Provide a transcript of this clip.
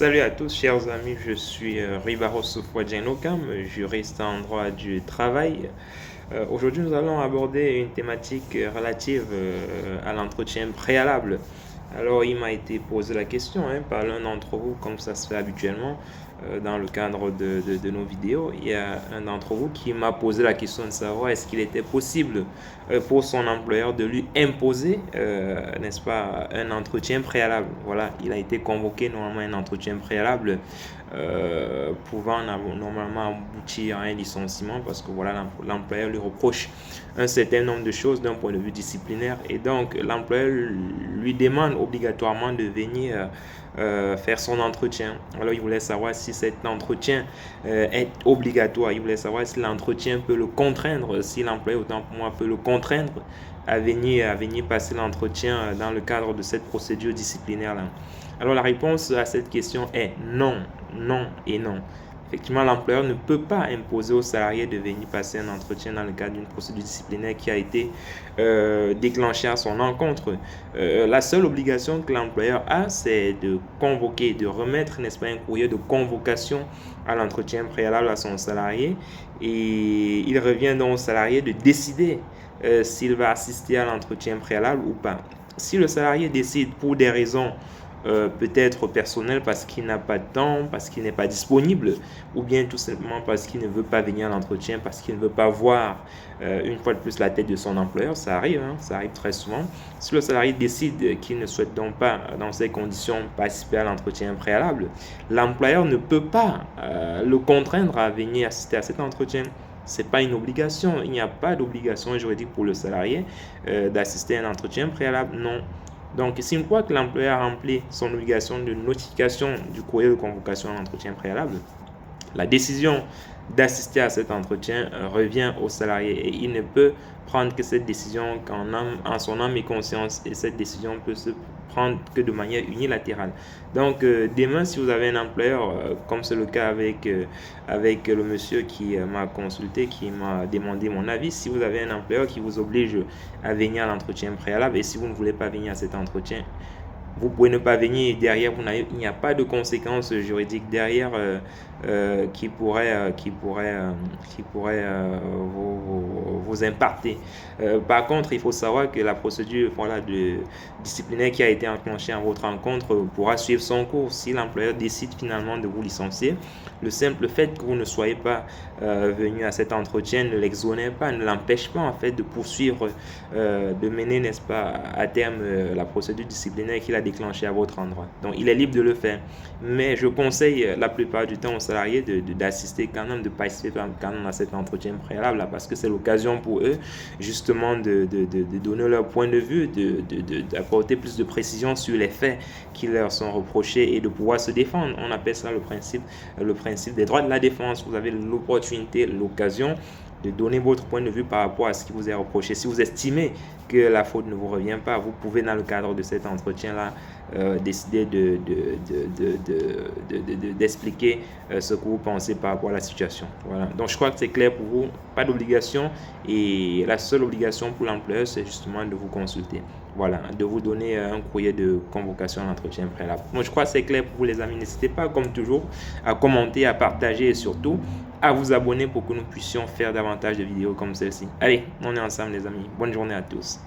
Salut à tous, chers amis, je suis Ribaro Soufouadjenokam, juriste en droit du travail. Aujourd'hui, nous allons aborder une thématique relative à l'entretien préalable. Alors, il m'a été posé la question par l'un d'entre vous, comme ça se fait habituellement dans le cadre de nos vidéos. Il y a un d'entre vous qui m'a posé la question de savoir est-ce qu'il était possible pour son employeur de lui imposer, n'est-ce pas, un entretien préalable. Voilà, il a été convoqué normalement à un entretien préalable pouvant normalement aboutir à un licenciement parce que voilà, l'employeur lui reproche un certain nombre de choses d'un point de vue disciplinaire et donc l'employeur lui demande obligatoirement de venir faire son entretien. Alors il voulait savoir si cet entretien est obligatoire, il voulait savoir si l'entretien peut le contraindre, si l'employeur autant pour moi peut le contraindre à venir passer l'entretien dans le cadre de cette procédure disciplinaire là. Alors la réponse à cette question est non, non et non. Effectivement, l'employeur ne peut pas imposer au salarié de venir passer un entretien dans le cadre d'une procédure disciplinaire qui a été déclenchée à son encontre. La seule obligation que l'employeur a, c'est de convoquer, de remettre, n'est-ce pas, un courrier de convocation à l'entretien préalable à son salarié. Et il revient donc au salarié de décider s'il va assister à l'entretien préalable ou pas. Si le salarié décide pour des raisons peut-être personnel parce qu'il n'a pas de temps, parce qu'il n'est pas disponible, ou bien tout simplement parce qu'il ne veut pas venir à l'entretien, parce qu'il ne veut pas voir une fois de plus la tête de son employeur. Ça arrive, ça arrive très souvent. Si le salarié décide qu'il ne souhaite donc pas, dans ces conditions, participer à l'entretien préalable, l'employeur ne peut pas le contraindre à venir assister à cet entretien. Ce n'est pas une obligation, il n'y a pas d'obligation juridique pour le salarié d'assister à un entretien préalable, non. Donc, si une fois que l'employeur a rempli son obligation de notification du courrier de convocation à l'entretien préalable, la décision d'assister à cet entretien revient au salarié et il ne peut prendre que cette décision en son âme et conscience, et cette décision peut se prendre que de manière unilatérale. Donc demain, si vous avez un employeur, comme c'est le cas avec le monsieur qui m'a consulté, qui m'a demandé mon avis, si vous avez un employeur qui vous oblige à venir à l'entretien préalable et si vous ne voulez pas venir à cet entretien, vous pouvez ne pas venir derrière, il n'y a pas de conséquences juridiques derrière qui pourraient vous impacter. Par contre, il faut savoir que la procédure de disciplinaire qui a été enclenchée en votre rencontre pourra suivre son cours. Si l'employeur décide finalement de vous licencier, le simple fait que vous ne soyez pas venu à cet entretien ne l'exonère pas, ne l'empêche pas en fait de poursuivre, de mener, n'est-ce pas, à terme la procédure disciplinaire qu'il a déclenchée à votre endroit. Donc, il est libre de le faire. Mais je conseille la plupart du temps aux salariés d'assister quand même, de participer quand même à cet entretien préalable là, parce que c'est l'occasion pour eux justement de donner leur point de vue, d'apporter plus de précision sur les faits qui leur sont reprochés et de pouvoir se défendre. On appelle ça le principe des droits de la défense. Vous avez l'opportunité, l'occasion de donner votre point de vue par rapport à ce qui vous est reproché. Si vous estimez que la faute ne vous revient pas, vous pouvez dans le cadre de cet entretien-là décider d'expliquer ce que vous pensez par rapport à la situation. Voilà. Donc je crois que c'est clair pour vous, pas d'obligation et la seule obligation pour l'employeur c'est justement de vous consulter. Voilà, de vous donner un courrier de convocation à l'entretien préalable. Donc je crois que c'est clair pour vous les amis. N'hésitez pas comme toujours à commenter, à partager et surtout à vous abonner pour que nous puissions faire davantage de vidéos comme celle-ci. Allez, on est ensemble les amis. Bonne journée à tous.